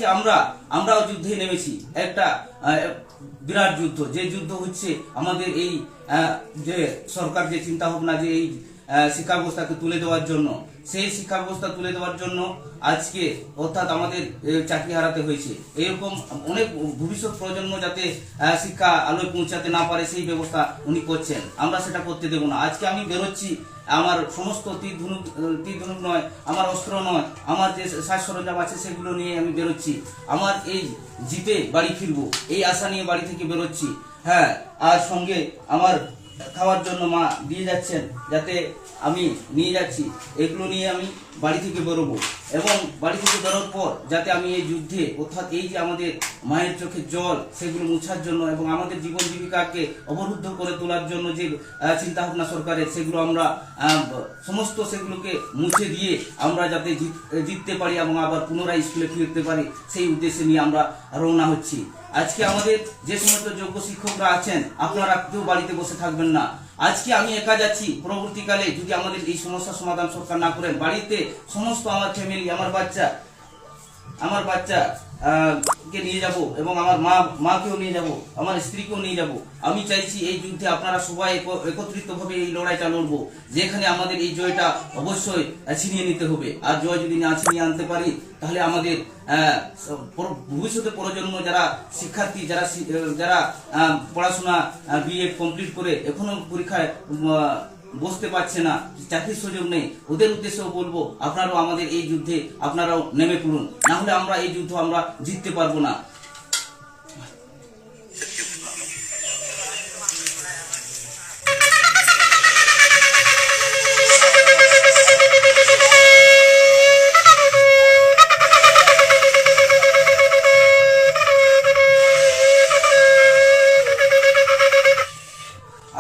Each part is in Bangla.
আজকে আমরাও যুদ্ধে নেমেছি, একটা বিরাট যুদ্ধ। যে যুদ্ধ হচ্ছে আমাদের এই যে সরকার যে চিন্তা ভাবনা যে এই শিক্ষা ব্যবস্থাকে তুলে দেওয়ার জন্য, সেই শিক্ষা ব্যবস্থা তুলে দেওয়ার জন্য আজকে অর্থাৎ আমাদের চাকরি হারাতে হয়েছে। এরকম অনেক ভবিষ্যৎ প্রজন্ম যাতে শিক্ষা আলোয় পৌঁছাতে না পারে সেই ব্যবস্থা উনি করছেন, আমরা সেটা করতে দেব না। আজকে আমি বেরোচ্ছি, আমার সমস্ত তীর ধনুক নয়, আমার অস্ত্র নয়, আমার যে সাজ সরঞ্জাম আছে সেগুলো নিয়ে আমি বেরোচ্ছি। আমার এই জিতে বাড়ি ফিরবো এই আশা নিয়ে বাড়ি থেকে বেরোচ্ছি। হ্যাঁ, আর সঙ্গে আমার খাওয়ার জন্য মা দিয়ে যাচ্ছেন, যাতে আমি নিয়ে যাচ্ছি, এগুলো নিয়ে আমি বাড়ি থেকে বেরোবো। এবং বাড়ি থেকে বেরোর পর যাতে আমি এই যুদ্ধে অর্থাৎ এই যে আমাদের মায়ের চোখের জল সেগুলো মুছার জন্য এবং আমাদের জীবন জীবিকাকে অবরুদ্ধ করে তোলার জন্য যে চিন্তা ভাবনা সরকারের, সেগুলো আমরা সমস্ত সেগুলোকে মুছে দিয়ে আমরা যাতে জিততে পারি এবং আবার পুনরায় স্কুলে ফিরতে পারি, সেই উদ্দেশ্যে নিয়ে আমরা রওনা হচ্ছি। আজকে আমাদের যে সমস্ত যোগ্য শিক্ষকরা আছেন, আপনারা কেউ বাড়িতে বসে থাকবেন না। আজকে আমি একা যাচ্ছি, পরবর্তীকালে যদি আমাদের এই সমস্যার সমাধান সরকার না করেন, বাড়িতে সমস্ত আমার ফ্যামিলি, আমার বাচ্চা কে নিয়ে যাব এবং আমার মাকেও নিয়ে যাব, আমার স্ত্রীকেও নিয়ে যাব। আমি চাইছি এই যুদ্ধে আপনারা সবাই একত্রিতভাবে এই লড়াইটা লড়বো, যেখানে আমাদের এই জয়টা অবশ্যই ছিনিয়ে নিতে হবে। আর জয় যদি না ছিনিয়ে আনতে পারি, তাহলে আমাদের ভবিষ্যতে প্রজন্ম যারা শিক্ষার্থী, যারা পড়াশোনা বিএড কমপ্লিট করে এখনো পরীক্ষায় বসতে পারছে না, চাকরির সুযোগ নেই, ওদের উদ্দেশ্যেও বলবো আপনারাও আমাদের এই যুদ্ধে আপনারাও নেমে পড়ুন, না হলে আমরা এই যুদ্ধ আমরা জিততে পারবো না।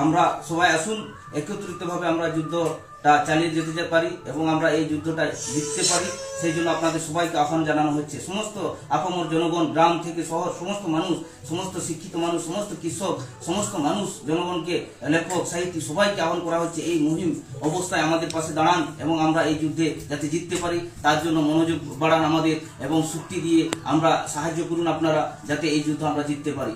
আমরা সবাই আসুন, একত্রিতভাবে আমরা যুদ্ধটা চালিয়ে যেতে পারি এবং আমরা এই যুদ্ধটা জিততে পারি। সেই জন্য আপনাদের সবাইকে আহ্বান জানানো হচ্ছে। সমস্ত আপামর জনগণ, গ্রাম থেকে শহর, সমস্ত মানুষ, সমস্ত শিক্ষিত মানুষ, সমস্ত কৃষক, সমস্ত মানুষ, জনগণকে, লেখক, সাহিত্যিক সবাইকে আহ্বান করা হচ্ছে এই মুহিম অবস্থায় আমাদের পাশে দাঁড়ান এবং আমরা এই যুদ্ধে যাতে জিততে পারি তার জন্য মনোযোগ বাড়ান আমাদের এবং শক্তি দিয়ে আমরা সাহায্য করুন আপনারা, যাতে এই যুদ্ধ আমরা জিততে পারি,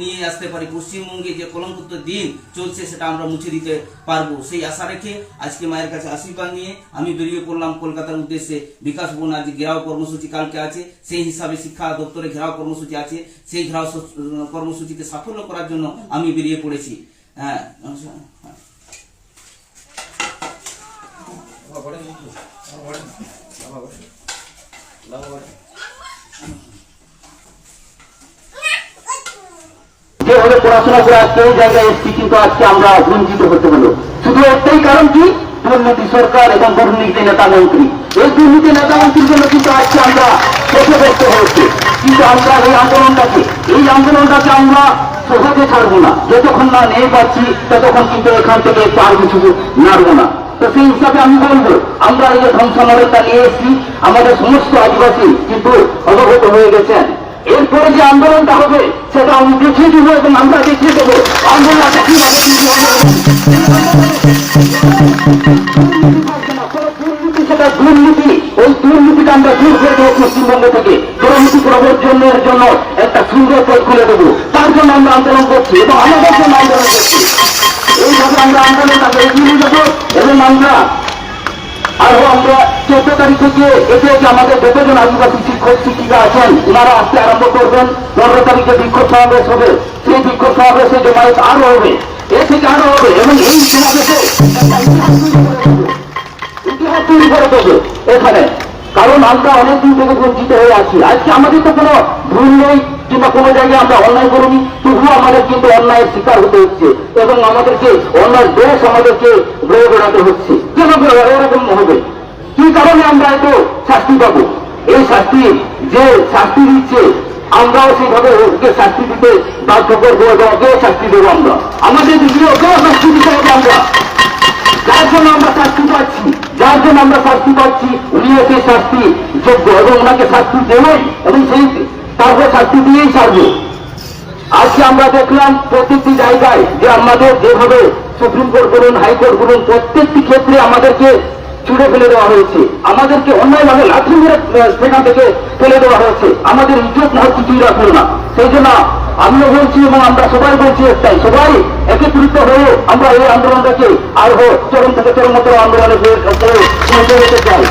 নিয়ে আসতে পারি। পশ্চিমবঙ্গে যে কলঙ্কিত দিন চলছে সেটা আমরা মুছে দিতে পারবো, সেই আশা রেখে আজকে মায়ের কাছে আশীর্বাদ নিয়ে আমি বেরিয়ে পড়লাম কলকাতার উদ্দেশ্যে। বিকাশ ভবন আজ ঘেরাও কর্মসূচি কালকে আছে, সেই হিসাবে শিক্ষা দপ্তরে ঘেরাও কর্মসূচি আছে, সেই ঘেরাও কর্মসূচিকে সাফল্য করার জন্য আমি বেরিয়ে পড়েছি। হ্যাঁ, যেভাবে পড়াশোনা করে আজকে এই জায়গায় এসছি, কিন্তু আজকে আমরা বঞ্চিত হতে হলো শুধু একটাই কারণ, কি দুর্নীতি সরকার এবং দুর্নীতি নেতা মন্ত্রী। এই দুর্নীতি নেতা মন্ত্রীর জন্য কিন্তু আজকে আমরা ক্ষতিগ্রস্ত হয়েছে। কিন্তু আমরা এই আন্দোলনটাকে আমরা সহজে ছাড়বো না, যতক্ষণ না নিয়ে পাচ্ছি ততক্ষণ কিন্তু এখান থেকে পার কিছু নাড়বো না। তো সেই হিসাবে আমি বলবো, আমরা এই যে ধ্বংসনগরটা নিয়ে এসেছি, আমাদের সমস্ত আদিবাসী কিন্তু অবগত হয়ে গেছেন। এরপরে যে আন্দোলনটা হবে সেটা আমি দেখিয়ে দেবো এবং আমরা দেখিয়ে দেবো আন্দোলনটা কিভাবে সেটা দুর্নীতি, ওই দুর্নীতিটা আমরা দূর করে দেবো পশ্চিমবঙ্গ থেকে। দুর্নীতি প্রবর্জনের জন্য একটা সুন্দর পথ খুলে দেবো, তার জন্য আমরা আন্দোলন করছি এবং আমাদের জন্য আন্দোলন করছি। এইভাবে আমরা আন্দোলনটা এগিয়ে নিয়ে যাবো এবং আমরা 14 তারিখ থেকে এতে আমাদের যতজন আদিবাসী শিক্ষক শিক্ষিকা আছেন ওনারা আসতে আরম্ভ করবেন। 15 তারিখে বিক্ষোভ সমাবেশ হবে, সেই বিক্ষোভ সমাবেশে জমায়েত আরো হবে, এ থেকে আরো হবে এবং এই সমাবেশে ইতিহাস তৈরি করে দেবে এখানে। কারণ আমরা অনেকদিন থেকে বঞ্চিত হয়ে আছি। আজকে আমাদের তো কোনো ভুল নেই কিংবা কোনো জায়গায় আমরা অন্যায় করিনি, তবুও আমাদের কিন্তু অন্যায়ের শিকার হতে হচ্ছে এবং আমাদেরকে অন্যায় দোষ আমাদেরকে বয়ে বেড়াতে হচ্ছে। কেন এরকম হবে? কি কারণে আমরা এত শাস্তি পাবো? এই শাস্তি যে শাস্তি দিচ্ছে আমরাও সেইভাবে ওকে শাস্তি দিতে বাধ্য করবো এবং ওকেও শাস্তি দেবো। আমরা আমাদের দিকে ওকেও শাস্তি দিতে হবে। আমরা যার জন্য আমরা শাস্তি পাচ্ছি উনিও সেই শাস্তি যোগ্য এবং ওনাকে শাস্তি দেবই এবং সেই তারপর শাস্তি দিয়েই ছাড়বো। আজকে আমরা দেখলাম প্রত্যেকটি জায়গায় যে আমাদের যেভাবে সুপ্রিম কোর্ট বলুন, হাইকোর্ট বলুন, প্রত্যেকটি ক্ষেত্রে আমাদেরকে ছুড়ে ফেলে দেওয়া হয়েছে, আমাদেরকে অন্যায়ভাবে লাঠি মেরে সেখান থেকে ফেলে দেওয়া হয়েছে, আমাদের ইজ্জত মহৎ কিছুই রাখলো না। সেই জন্য আমিও বলছি এবং আমরা সবাই বলছি একটাই, সবাই একত্রিত হয়ে আমরা এই আন্দোলনটাকে আরো চরম থেকে চরমতর আন্দোলনে পৌঁছে যেতে চাই।